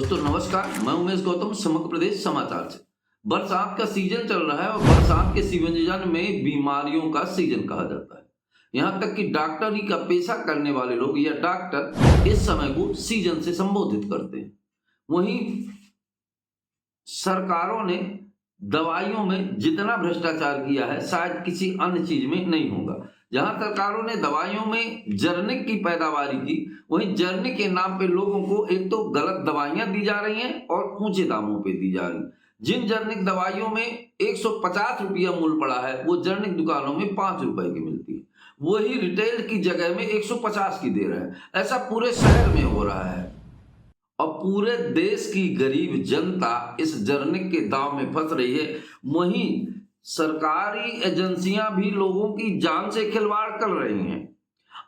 दोस्तों नमस्कार, मैं उमेश गौतम समग्र प्रदेश समाचार से। बरसात का सीजन चल रहा है और बरसात के सीजन में बीमारियों का सीजन कहा जाता है। यहाँ तक कि डॉक्टरी का पेशा करने वाले लोग या डॉक्टर इस समय को सीजन से संबोधित करते हैं। वहीं सरकारों ने दवाइयों में जितना भ्रष्टाचार किया है शायद किसी अन्य चीज में नहीं होगा। जहां सरकारों ने दवाइयों में जर्निक की पैदावारी की, वहीं जर्निक के नाम पे लोगों को एक तो गलत दवाइयां दी जा रही हैं और ऊंचे दामों पे दी जा रही हैं। जिन जर्निक दवाइयों में 150 रुपया मूल्य पड़ा है वो जर्निक दुकानों में 5 रुपए की मिलती है, वही रिटेल की जगह में 150 की दे रहा है। ऐसा पूरे शहर में हो रहा है और पूरे देश की गरीब जनता इस जर्निक के दाव में फंस रही है। वहीं सरकारी एजेंसियां भी लोगों की जान से खिलवाड़ कर रही हैं।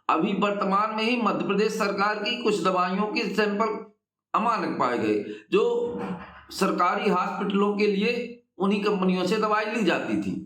अभी वर्तमान में ही मध्य प्रदेश सरकार की कुछ दवाइयों के सैंपल अमानक पाए गए, जो सरकारी हॉस्पिटलों के लिए उन्हीं कंपनियों से दवाई ली जाती थी।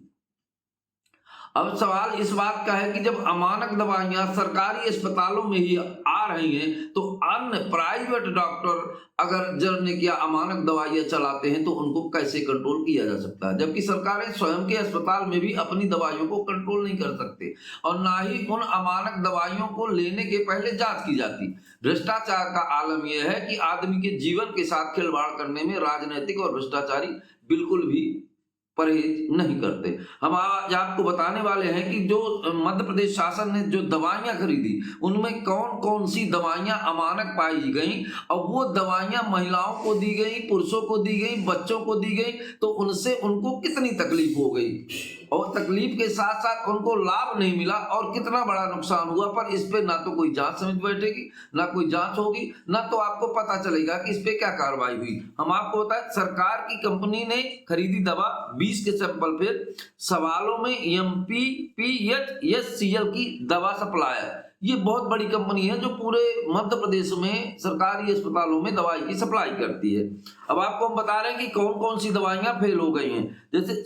अब सवाल इस बात का है कि जब अमानक दवाइयां सरकारी अस्पतालों में ही आ रही हैं तो अन्य प्राइवेट डॉक्टर अगर जर्निक या अमानक दवाइयां चलाते हैं तो उनको कैसे कंट्रोल किया जा सकता है, जबकि सरकारें स्वयं के अस्पताल में भी अपनी दवाइयों को कंट्रोल नहीं कर सकते और ना ही उन अमानक दवाइयों को लेने के पहले जांच की जाती। भ्रष्टाचार का आलम यह है कि आदमी के जीवन के साथ खिलवाड़ करने में राजनीतिक और भ्रष्टाचारी बिल्कुल भी परहेज नहीं करते। हम आज आपको बताने वाले हैं कि जो मध्य प्रदेश शासन ने जो दवाइयां खरीदी उनमें कौन कौन सी दवाइयां अमानक पाई गई और वो दवाइयां महिलाओं को दी गई, पुरुषों को दी गई, बच्चों को दी गई, तो उनसे उनको कितनी तकलीफ हो गई और तकलीफ के साथ साथ उनको लाभ नहीं मिला और कितना बड़ा नुकसान हुआ। पर इस पे ना तो कोई जांच समिति बैठेगी, ना कोई जांच होगी, ना तो आपको पता चलेगा कि इस पे क्या कार्रवाई हुई। हम आपको बताएं, सरकार की कंपनी ने खरीदी दवा 20 के सैंपल फिर सवालों में MPPHSCL की दवा सप्लायर, ये बहुत बड़ी कंपनी है जो पूरे मध्य प्रदेश में सरकारी अस्पतालों में दवाई की सप्लाई करती है। अब आपको हम बता रहे हैं कि कौन कौन सी दवाइयां फेल हो गई हैं। जैसे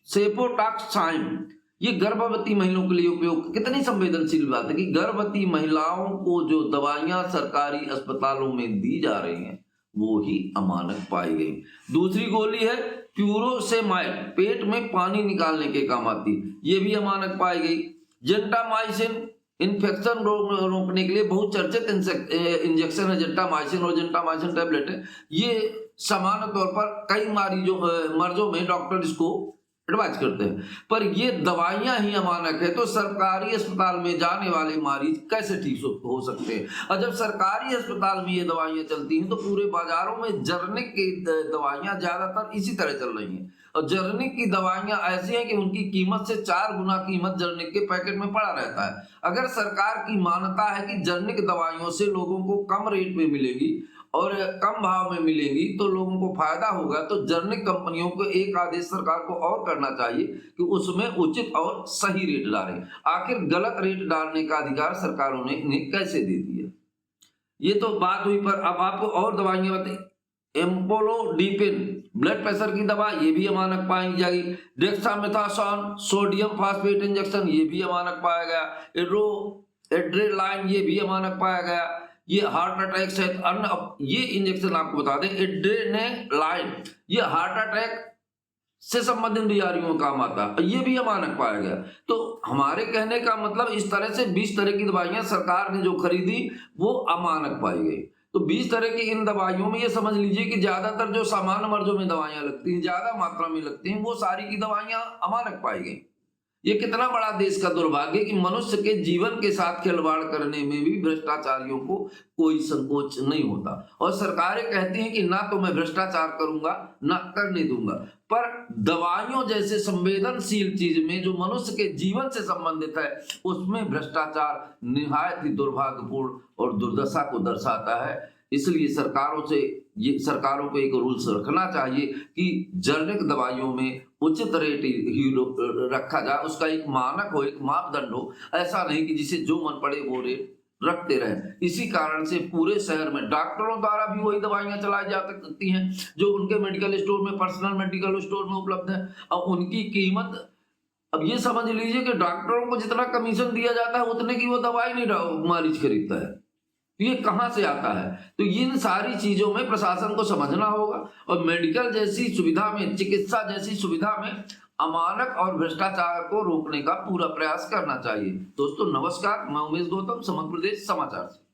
सेफोटाक्साइम, ये गर्भवती महिलाओं के लिए उपयोग, कितनी संवेदनशील बात है कि गर्भवती महिलाओं को जो दवाइयां सरकारी अस्पतालों में दी जा रही हैं वो ही अमानक पाई गई। दूसरी गोली है प्यूरोसेमाइड, पेट में पानी निकालने के काम आती, ये भी अमानक पाई गई। जेंटामाइसिन, इन्फेक्शन रोकने के लिए बहुत चर्चित इंजेक्शन है जेंटामाइसिन और जेंटामाइसिन टैबलेट है। ये सामान्य तौर पर कई मरीजों में डॉक्टर इसको एडवाइज करते हैं, पर ये दवाइयां ही अमानक है तो सरकारी अस्पताल में जाने वाले मरीज कैसे ठीक हो सकते हैं। और जब सरकारी अस्पताल में ये दवाइयां चलती हैं तो पूरे बाजारों में जर्निक की दवाइयां ज्यादातर इसी तरह चल रही हैं और जर्निक की दवाइयां ऐसी हैं कि उनकी कीमत से 4 गुना कीमत जर्निक के पैकेट में पड़ा रहता है। अगर सरकार की मान्यता है कि जर्निक दवाइयों से लोगों को कम रेट में मिलेगी और कम भाव में मिलेंगी तो लोगों को फायदा होगा, तो जर्निक कंपनियों को एक आदेश सरकार को और करना चाहिए कि उसमें उचित और सही रेट डालें। आखिर गलत रेट डालने का अधिकार सरकारों ने इन्हें कैसे दे दिया, ये तो बात हुई। पर अब आपको और दवाइयां बताइए। एम्पोलोडिपिन, ब्लड प्रेशर की दवा, ये भी अमानक पाई जाएगी। डेक्सामेथासोन सोडियम फास्फेट इंजेक्शन, ये भी अमानक पाया गया। एड्रेनालाइन, ये भी अमानक पाया गया। ये हार्ट अटैक से ये इंजेक्शन आपको बता दें, एड्रेनालाइन, ये हार्ट अटैक से संबंधित बीमारियों में काम आता है, ये भी अमानक पाया गया। तो हमारे कहने का मतलब इस तरह से 20 तरह की दवाइयां सरकार ने जो खरीदी वो अमानक पाई गई। तो 20 तरह की इन दवाइयों में ये समझ लीजिए कि ज्यादातर जो सामान्य मर्जों में दवाइयां लगती हैं, ज्यादा मात्रा में लगती हैं, वो सारी की दवाइयां अमानक पाई गई। ये कितना बड़ा देश का दुर्भाग्य कि मनुष्य के जीवन के साथ खिलवाड़ करने में भी भ्रष्टाचारियों को कोई संकोच नहीं होता और सरकारें कहती हैं कि ना तो मैं भ्रष्टाचार करूंगा ना करने दूंगा, पर दवाइयों जैसे संवेदनशील चीज में जो मनुष्य के जीवन से संबंधित है उसमें भ्रष्टाचार निहायत ही दुर्भाग्यपूर्ण और दुर्दशा को दर्शाता है। इसलिए सरकारों को एक रूल्स रखना चाहिए कि जर्निक दवाइयों में उचित रेट ही रखा जाए, उसका एक मानक हो, एक मापदंड हो। ऐसा नहीं कि जिसे जो मन पड़े वो रेट रखते रहे। इसी कारण से पूरे शहर में डॉक्टरों द्वारा भी वही दवाइयां चलाई जा सकती हैं जो उनके मेडिकल स्टोर में, पर्सनल मेडिकल स्टोर में उपलब्ध है और उनकी कीमत, अब ये समझ लीजिए कि डॉक्टरों को जितना कमीशन दिया जाता है उतने की वो दवाई नहीं मरीज खरीदता है। तो ये कहाँ से आता है? तो इन सारी चीजों में प्रशासन को समझना होगा और मेडिकल जैसी सुविधा में, चिकित्सा जैसी सुविधा में अमानक और भ्रष्टाचार को रोकने का पूरा प्रयास करना चाहिए। दोस्तों नमस्कार, मैं उमेश गौतम, समग्र प्रदेश समाचार से।